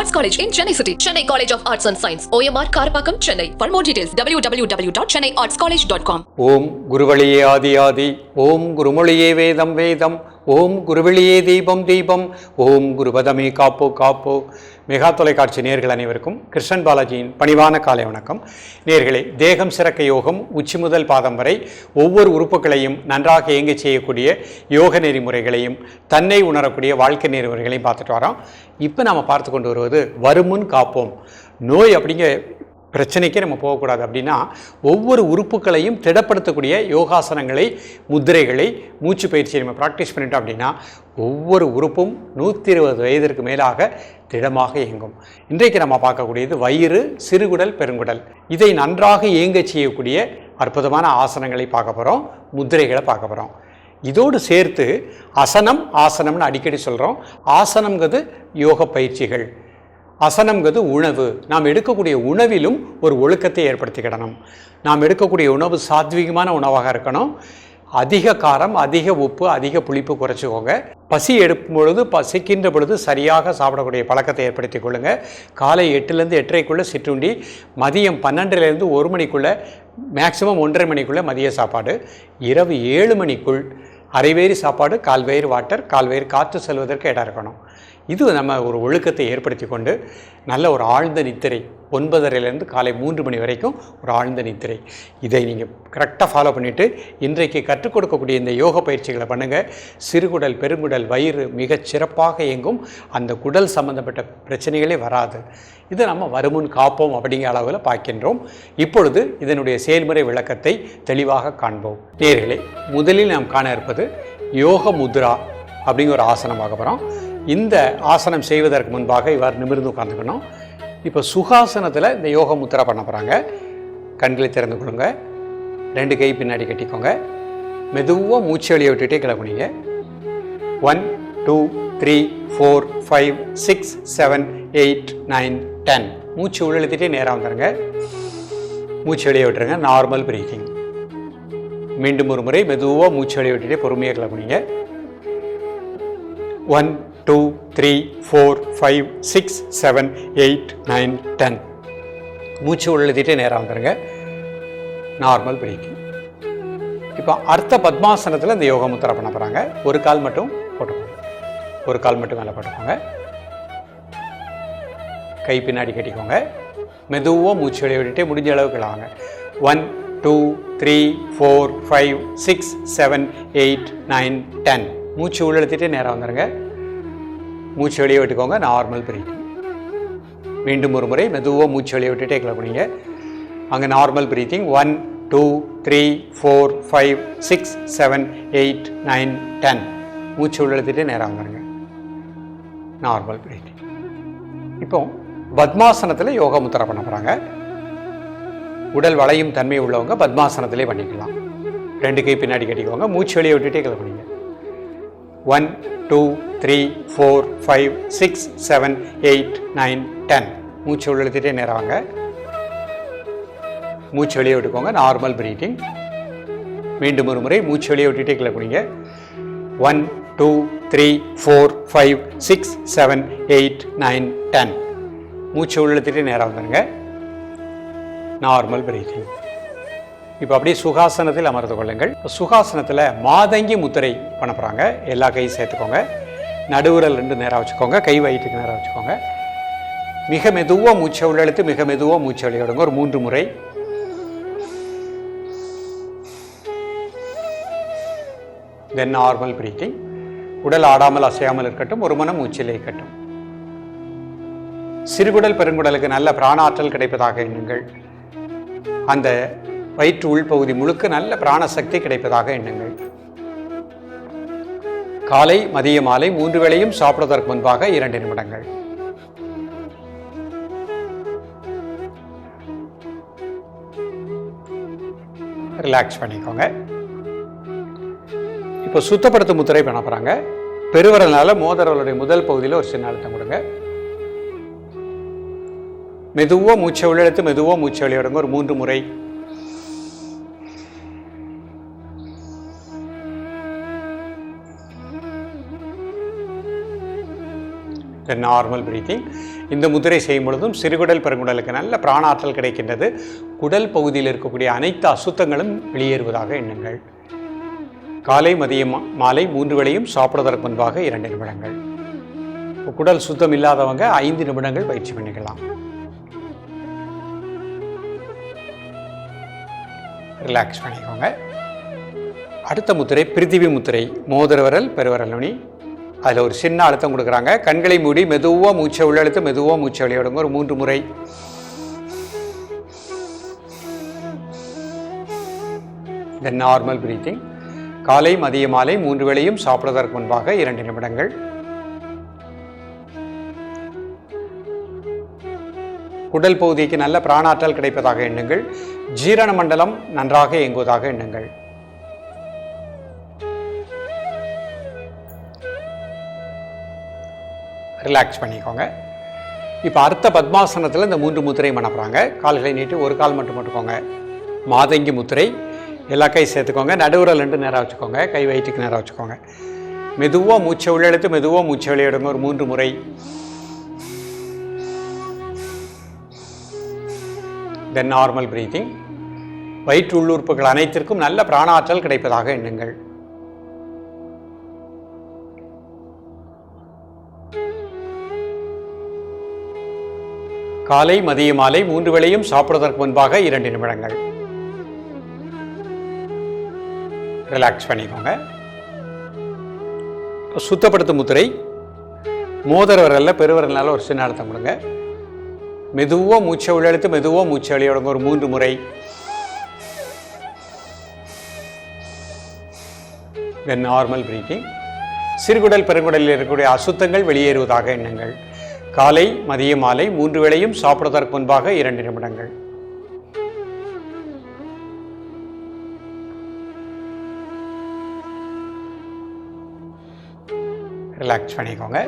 Arts College in Chennai City. Chennai College of Arts and Science. OMR Karapakam, Chennai. For more details, www.chennaiartscollege.com. ஓம் குருவழியே ஆதி ஆதி, ஓம் குருமொழியே வேதம் வேதம், ஓம் குருவெளியே தீபம் தீபம், ஓம் குருபதமே காப்போ காப்போ. Mega தொலைக்காட்சி நேர்கள் அனைவருக்கும் கிருஷ்ணன் பாலாஜியின் பணிவான காலை வணக்கம். நேர்களே, தேகம் சிறக்க யோகம் உச்சி முதல் பாதம் வரை ஒவ்வொரு உறுப்புகளையும் நன்றாக இயங்க செய்யக்கூடிய யோக நெறிமுறைகளையும் தன்னை உணரக்கூடிய வாழ்க்கை நெறிமுறைகளையும் பார்த்துட்டு வரோம். இப்போ நாம் பார்த்து கொண்டு வருவது வருமுன் காப்போம். நோய் அப்படிங்கிற பிரச்சனைக்கே நம்ம போகக்கூடாது அப்படின்னா ஒவ்வொரு உறுப்புகளையும் திடப்படுத்தக்கூடிய யோகாசனங்களை, முத்திரைகளை, மூச்சு பயிற்சியை நம்ம ப்ராக்டிஸ் பண்ணிட்டோம் அப்படின்னா ஒவ்வொரு உறுப்பும் 120 வயதிற்கு மேலாக திடமாக இயங்கும். இன்றைக்கு நம்ம பார்க்கக்கூடியது வயிறு, சிறுகுடல், பெருங்குடல். இதை நன்றாக இயங்க செய்யக்கூடிய அற்புதமான ஆசனங்களை பார்க்க போகிறோம், முத்திரைகளை பார்க்க போகிறோம். இதோடு சேர்த்து அசனம், ஆசனம்னு அடிக்கடி சொல்கிறோம். ஆசனம்ங்கிறது யோக பயிற்சிகள், அசனம்ங்கிறது உணவு. நாம் எடுக்கக்கூடிய உணவிலும் ஒரு ஒழுக்கத்தை ஏற்படுத்திக்கிடணும். நாம் எடுக்கக்கூடிய உணவு சாத்வீகமான உணவாக இருக்கணும். அதிக காரம், அதிக உப்பு, அதிக புளிப்பு குறைச்சிக்கோங்க. பசி எடுக்கும் பொழுது, பசிக்கின்ற பொழுது சரியாக சாப்பிடக்கூடிய பழக்கத்தை ஏற்படுத்தி கொள்ளுங்கள். காலை 8லேருந்து 8:30க்குள்ளே சிற்றுண்டி, மதியம் 12லேருந்து 1 மணிக்குள்ளே, மேக்சிமம் 1:30 மணிக்குள்ளே மதிய சாப்பாடு, இரவு 7 மணிக்குள் அரைவேறு சாப்பாடு, கால்வயிறு வாட்டர், கால்வயிறு காற்று செல்வதற்கு இடம் இருக்கணும். இது நம்ம ஒரு ஒழுக்கத்தை ஏற்படுத்தி கொண்டு நல்ல ஒரு ஆழ்ந்த நித்திரை, 9:30லேருந்து காலை 3 மணி வரைக்கும் ஒரு ஆழ்ந்த நித்திரை. இதை நீங்கள் கரெக்டாக ஃபாலோ பண்ணிவிட்டு இன்றைக்கு கற்றுக் கொடுக்கக்கூடிய இந்த யோக பயிற்சிகளை பண்ணுங்கள். சிறுகுடல், பெருங்குடல், வயிறு மிகச் சிறப்பாக இயங்கும். அந்த குடல் சம்பந்தப்பட்ட பிரச்சனைகளே வராது. இதை நம்ம வருமுன் காப்போம் அப்படிங்கிற அளவில் பார்க்கின்றோம். இப்பொழுது இதனுடைய செயல்முறை விளக்கத்தை தெளிவாக காண்போம். நேயர்களே, முதலில் நாம் காண இருப்பது யோக முத்ரா அப்படிங்கிற ஒரு ஆசனமாக போகிறோம். இந்த ஆசனம் செய்வதற்கு முன்பாக இவ்வாறு நிமிர்ந்து உட்காந்துக்கணும். இப்போ சுகாசனத்தில் இந்த யோக முத்திரா பண்ண போகிறாங்க. கண்களை திறந்து கொள்ளுங்க. 2 கை பின்னாடி கட்டிக்கோங்க. மெதுவாக மூச்சு வெளியே விட்டுட்டே கிளம்புனீங்க. 1 2 3 4 5 6 7 8 9 10. மூச்சு உள்ளெழுத்திட்டே நேராக வந்துடுங்க. மூச்சு வெளியே விட்டுருங்க. Normal breathing. மீண்டும் ஒரு முறை மெதுவாக மூச்சு வெளியே விட்டுட்டே பொறுமையாக கிளம்புனீங்க. 1 2 3 4 5 6 7 8 9 10. மூச்சு உள்ளெழுத்திட்டே நேராக வந்துடுங்க. Normal breathing. இப்போ அர்த்த பத்மாசனத்தில் இந்த யோக முத்திரா பண்ண போகிறாங்க. ஒரு கால் மட்டும் போட்டுக்கோங்க. ஒரு கால் மட்டும் மேலே போட்டுக்கோங்க. கை பின்னாடி கட்டிக்கோங்க. மெதுவாக மூச்சு வெளியே விட்டுட்டே முடிஞ்ச அளவுக்கு வாங்க. 1 2 3 4 5 6 7 8 9 10. மூச்சு உள்ளெழுத்திட்டே நேராக வந்துடுங்க. மூச்சு வெளியே விட்டுக்கோங்க. Normal breathing. மீண்டும் ஒரு முறை மெதுவாக மூச்சு வெளியே விட்டுட்டே கிளம்புனீங்க. அங்கே நார்மல் பிரீத்திங். 1 2 3 4 5 6 7 8 9 10. மூச்சு உள்ளெழுத்திட்டே நேராக வந்துடுங்க. Normal breathing. இப்போ பத்மாசனத்தில் யோகா முத்திரா பண்ண போகிறாங்க. உடல் வளையும் தன்மை உள்ளவங்க பத்மாசனத்திலே பண்ணிக்கலாம். 2 கை பின்னாடி கட்டிக்கோங்க. மூச்சு வெளியே விட்டுட்டே கிளம்புனீங்க. 1 2 3 4 5 6 7 8 9 10. மூச்சு உள்ளெழுத்திட்டே நேராங்க. மூச்சு வெளியே விட்டுக்கோங்க. Normal breathing. மீண்டும் ஒரு முறை மூச்சு வெளியே விட்டுட்டே கிளம்புனீங்க. 1 2 3 4 5 6 7 8 9 10. மூச்சு உள்ளெழுத்திட்டே நேராக வந்துடுங்க. Normal breathing. இப்போ அப்படியே சுகாசனத்தில் அமர்ந்து கொள்ளுங்கள். சுகாசனத்தில் மாதங்கி முத்திரை பண்ண போகிறாங்க. எல்லா கையும் சேர்த்துக்கோங்க. நடுவுரல் 2 நேராக வச்சுக்கோங்க. கை வயிற்றுக்கு நேராக வச்சுக்கோங்க. மிக மெதுவாக மூச்சை உள்ளெழுத்து மிக மெதுவாக மூச்சை வெளியே விடுங்க. ஒரு 3 முறை. Then normal breathing. உடல் ஆடாமல் அசையாமல் இருக்கட்டும். ஒரு மனம் மூச்சிலே இருக்கட்டும். சிறுகுடல், பெருங்குடலுக்கு நல்ல பிராணாற்றல் கிடைப்பதாக எண்ணுங்கள். அந்த வயிற்று உள்பகுதி முழுக்க நல்ல பிராணசக்தி கிடைப்பதாக எண்ணுங்கள். காலை, மதிய, மாலை 3 வேளையும் சாப்பிடுவதற்கு முன்பாக 2 நிமிடங்கள். ரிலாக்ஸ் பண்ணிக்கோங்க. இப்போ சுத்தப்படுத்தும் முத்திரை பண்ண போகிறாங்க. பெருவிரல்னால மோதிரவருடைய முதல் பகுதியில் ஒரு சின்ன அழுத்தம் கொடுங்க. மெதுவாக மூச்சை உள்ளெடுத்து மெதுவாக மூச்சை வெளியே விடுங்க. ஒரு 3 முறை. Then normal breathing. இந்த முதிரை செய்யும் பொழுதும் சிறுகுடல் பெருங்குடலுக்கு நல்ல பிராணாற்றல் கிடைக்கின்றது. குடல் பகுதியில் இருக்கக்கூடிய அனைத்து அசுத்தங்களும் வெளியேறுவதாக எண்ணுங்கள். காலை மதியம் மாலை 3 வேளையும் சாப்பிடுவதற்கு முன்பாக 2 நிமிடங்கள். குடல் சுத்தம் இல்லாதவங்க 5 நிமிடங்கள் பயிற்சி பண்ணிக்கலாம். ரிலாக்ஸ் பண்ணிக்கோங்க. அடுத்த முத்திரை பிரித்திவி முத்திரை. மோதிர விரல் பெருவிரல் நுனி, அதில் ஒரு சின்ன அழுத்தம் கொடுக்குறாங்க. கண்களை மூடி மெதுவாக மூச்சை உள்ளெழுத்து மெதுவாக மூச்சை வெளியிடுங்க. ஒரு 3 முறை. Then normal breathing. காலை மதிய மாலை 3 வேளையும் சாப்பிடுவதற்கு முன்பாக 2 நிமிடங்கள். குடல் பகுதிக்கு நல்ல பிராணாற்றல் கிடைப்பதாக எண்ணுங்கள். ஜீரண மண்டலம் நன்றாக இயங்குவதாக எண்ணுங்கள். ரிலாக்ஸ் பண்ணிக்கோங்க. இப்போ அர்த்த பத்மாசனத்தில் இந்த 3 முத்திரை பண்ண போகிறாங்க. கால்களை நீட்டி ஒரு கால் மட்டும் போட்டுக்கோங்க. மாதங்கி முத்திரை. எல்லா கை சேர்த்துக்கோங்க. நடுவுரல் 2 நேராக வச்சுக்கோங்க. கை வயிற்றுக்கு நேராக வச்சுக்கோங்க. மெதுவாக மூச்சை உள்ளெழுத்து மெதுவாக மூச்சை வெளியிடுங்க. ஒரு 3 முறை. Then normal breathing. வயிற்று உள்ளுறுப்புகள் அனைத்திற்கும் நல்ல பிராணாற்றல் கிடைப்பதாக எண்ணுங்கள். காலை மதிய மாலை 3 வேளையும் சாப்பிடுவதற்கு முன்பாக 2 நிமிடங்கள். ரிலாக்ஸ் பண்ணிக்கோங்க. சுத்தப்படுத்தும் முத்திரை. மோதிர விரல்ல பெருவிரல்னால ஒரு சின்ன அழுத்தம் கொடுங்க. மெதுவாக மூச்சை உள்ளெழுத்து மெதுவாக மூச்சை வெளியிடுங்க. ஒரு 3 முறை. Then normal breathing. சிறுகுடல் பெருங்குடலில் இருக்கக்கூடிய அசுத்தங்கள் வெளியேறுவதாக எண்ணுங்கள். காலை மதிய மாலை 3 வேளையும் சாப்பிடுவதற்கு முன்பாக 2 நிமிடங்கள். ரிலாக்ஸ் பண்ணிக்கோங்க.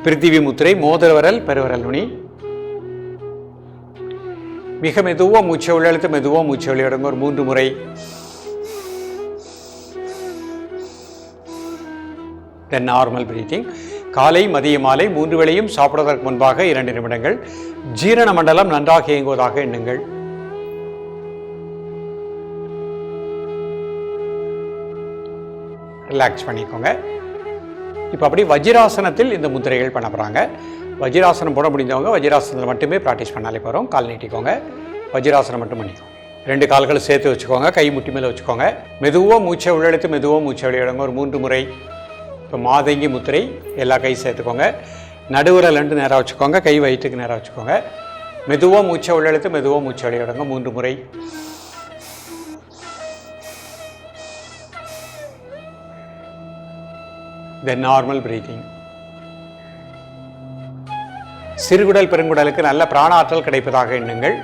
பிரித்திவி முத்திரை. மோதிர விரல் பெருவிரல் நுனி. மிக மெதுவாக மூச்சை உள்ளெழுத்து மெதுவாக மூச்சை வெளியிடுங்க. ஒரு 3 முறை. Then normal breathing. காலை மதிய மாலை 3 வேளையும் சாப்பிடுவதற்கு முன்பாக 2 நிமிடங்கள். ஜீரண மண்டலம் நன்றாக இயங்குவதாக எண்ணுங்கள். ரிலாக்ஸ் பண்ணிக்கோங்க. இப்போ அப்படி வஜ்ராசனத்தில் இந்த முத்திரைகள் பண்ண போகிறாங்க. வஜ்ராசனம் போட முடிஞ்சவங்க வஜ்ராசனத்தில் மட்டுமே ப்ராக்டிஸ் பண்ணாலே போகிறோம். கால் நீட்டிக்கோங்க. வஜ்ராசனம் மட்டும் பண்ணிக்கோங்க. 2 கால்களை சேர்த்து வச்சுக்கோங்க. கை முட்டி மேலே வச்சுக்கோங்க. மெதுவாக மூச்சை உள்ளெழுத்து மெதுவாக மூச்சை வெளியிடுங்க. ஒரு 3 முறை. இப்போ மாதங்கி முத்திரை. எல்லா கை சேர்த்துக்கோங்க. நடுவுரல் 2 நேராக வச்சுக்கோங்க. கை வயிற்றுக்கு நேராக வச்சுக்கோங்க. மெதுவாக மூச்சை உள்ளெழுத்து மெதுவாக மூச்சை வெளியிடுங்க. 3 முறை. Then normal breathing. சிறுகுடல் பெருங்குடலுக்கு நல்ல பிராணாற்றல் கிடைப்பதாக எண்ணுங்கள்.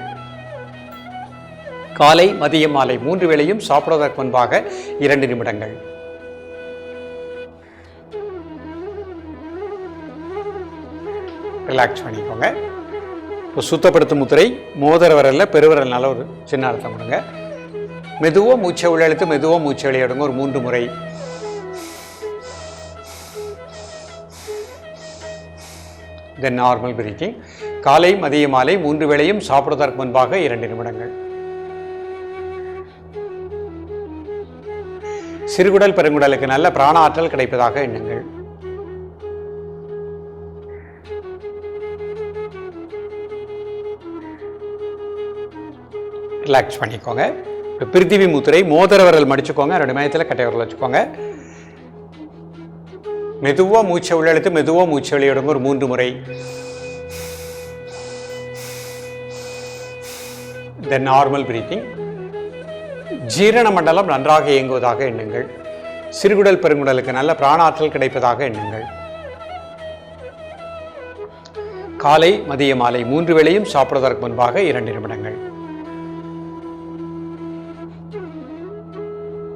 காலை மதியம் மாலை 3 வேளையும் சாப்பிடுவதற்கு முன்பாக 2 நிமிடங்கள். ரிலாக்ஸ் பண்ணிக்கோங்க. இப்போ சுத்தப்படுத்தும் முத்திரை. மோதிர விரல்ல பெருவிரல்னால ஒரு சின்ன அழுத்தம் கொடுங்க. மெதுவாக மூச்சை உள்ளெழுத்து மெதுவாக மூச்சை வெளியிடுங்க. ஒரு 3 முறை. Then normal breathing. காலை மதிய மாலை 3 வேளையும் சாப்பிடுவதற்கு முன்பாக 2 நிமிடங்கள். சிறுகுடல் பெருங்குடலுக்கு நல்ல பிராணாற்றல் கிடைப்பதாக எண்ணுங்கள். ரிலாக்ஸ் பண்ணிக்கோங்க. பிரித்திவி முத்திரை. மோதிர விரல் மடிச்சுக்கோங்க. 2 மையத்தில் கட்டை விரல் வச்சுக்கோங்க. மெதுவாக மூச்சை உள்ளெழுத்து மெதுவாக மூச்சை வெளியிடுங்க. ஒரு 3 முறை. Then normal breathing. ஜீரண மண்டலம் நன்றாக இயங்குவதாக எண்ணுங்கள். சிறுகுடல் பெருங்குடலுக்கு நல்ல பிராணாற்றல் கிடைப்பதாக எண்ணுங்கள். காலை மதிய மாலை 3 வேளையும் சாப்பிடுவதற்கு முன்பாக 2 நிமிடங்கள்.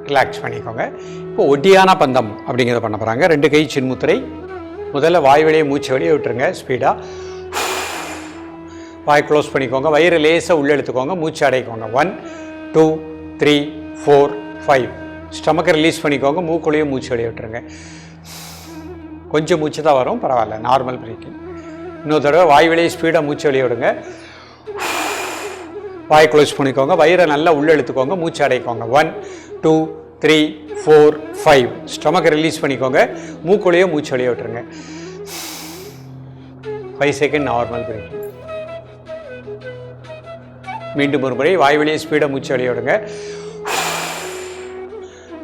ரிலாக்ஸ் பண்ணிக்கோங்க. இப்போ ஒட்டியான பந்தம் அப்படிங்கிறத பண்ண போகிறாங்க. 2 கை சின்முத்திரை. முதல்ல வாய் வழியை மூச்சு வெளியே விட்டுருங்க. ஸ்பீடாக வாய் க்ளோஸ் பண்ணிக்கோங்க. வயிறு லேசாக உள்ளே எடுத்துக்கோங்க. மூச்சு அடைக்கோங்க. 1 2 3 4 5. ஸ்டமக்கை ரிலீஸ் பண்ணிக்கோங்க. மூக்குள்ளேயும் மூச்சு வெளியே விட்டுருங்க. கொஞ்சம் மூச்சு தான் வரும், பரவாயில்ல, நார்மல் பிரீத்திங். இன்னொரு தடவை வாய் வெளியே ஸ்பீடாக மூச்சு வெளியே விடுங்க. வாய் க்ளோஸ் பண்ணிக்கோங்க, வயிறை நல்லா உள்ளே இழுத்துக்கோங்க, மூச்சு அடைக்கோங்க. 1 2 3 4 5. ஸ்டொமக்கை ரிலீஸ் பண்ணிக்கோங்க, மூக்குள்ளேயே மூச்சு வெளியே விட்டுருங்க. 5 செகண்ட் நார்மல் பிரீத்திங். மீண்டும் ஒரு முறை வாய் வெளியே ஸ்பீடாக மூச்சு வெளியே விடுங்க.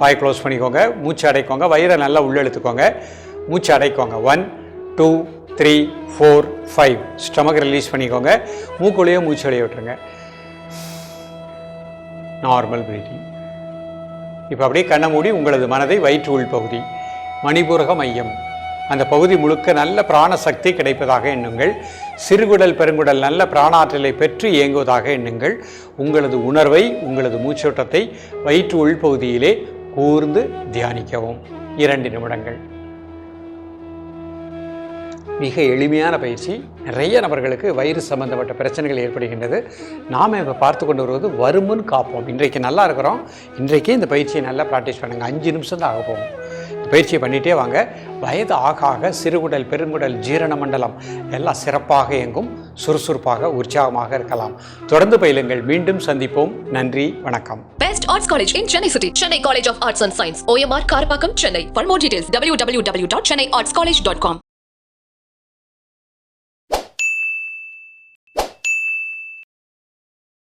வாய் க்ளோஸ் பண்ணிக்கோங்க, மூச்சு அடைக்கோங்க, வயிறை நல்லா உள்ளே இழுத்துக்கோங்க, மூச்சு அடைக்கோங்க. 1 2 3 4 5. ஸ்டொமக்கை ரிலீஸ் பண்ணிக்கோங்க, மூக்குள்ளேயே மூச்சு வெளியே விட்டுருங்க. Normal breathing. இப்போ அப்படியே கண்ணை மூடி உங்களது மனதை வயிற்று உள் பகுதி மணிபூரக மையம், அந்த பகுதி முழுக்க நல்ல பிராண சக்தி கிடைப்பதாக எண்ணுங்கள். சிறுகுடல் பெருங்குடல் நல்ல பிராணாற்றலை பெற்று இயங்குவதாக எண்ணுங்கள். உங்களது உணர்வை, உங்களது மூச்சோட்டத்தை வயிற்று உள் பகுதியிலே கூர்ந்து தியானிக்கவும். 2 நிமிடங்கள். மிக எளிமையான பயிற்சி. நிறைய நபர்களுக்கு வயிறு சம்பந்தப்பட்ட பிரச்சனைகள் ஏற்படுகின்றது. நாம் இப்போ பார்த்து கொண்டு வருவது வருமுன் காப்போம். இன்றைக்கு நல்லா இருக்கிறோம், இன்றைக்கே இந்த பயிற்சியை நல்லா ப்ராக்டிஸ் பண்ணுங்கள். 5 நிமிஷம் தான் ஆக போகும். இந்த பயிற்சியை பண்ணிகிட்டே வாங்க. வயது ஆக ஆக சிறுகுடல் பெருங்குடல் ஜீரண மண்டலம் எல்லாம் சிறப்பாக இயங்கும், சுறுசுறுப்பாக உற்சாகமாக இருக்கலாம். தொடர்ந்து பயிலுங்கள். மீண்டும் சந்திப்போம். நன்றி, வணக்கம். Best Arts College in Chennai City. Chennai College of Arts and Science. OMR Karpakkam, Chennai. For more details, www.chennaiartscollege.com.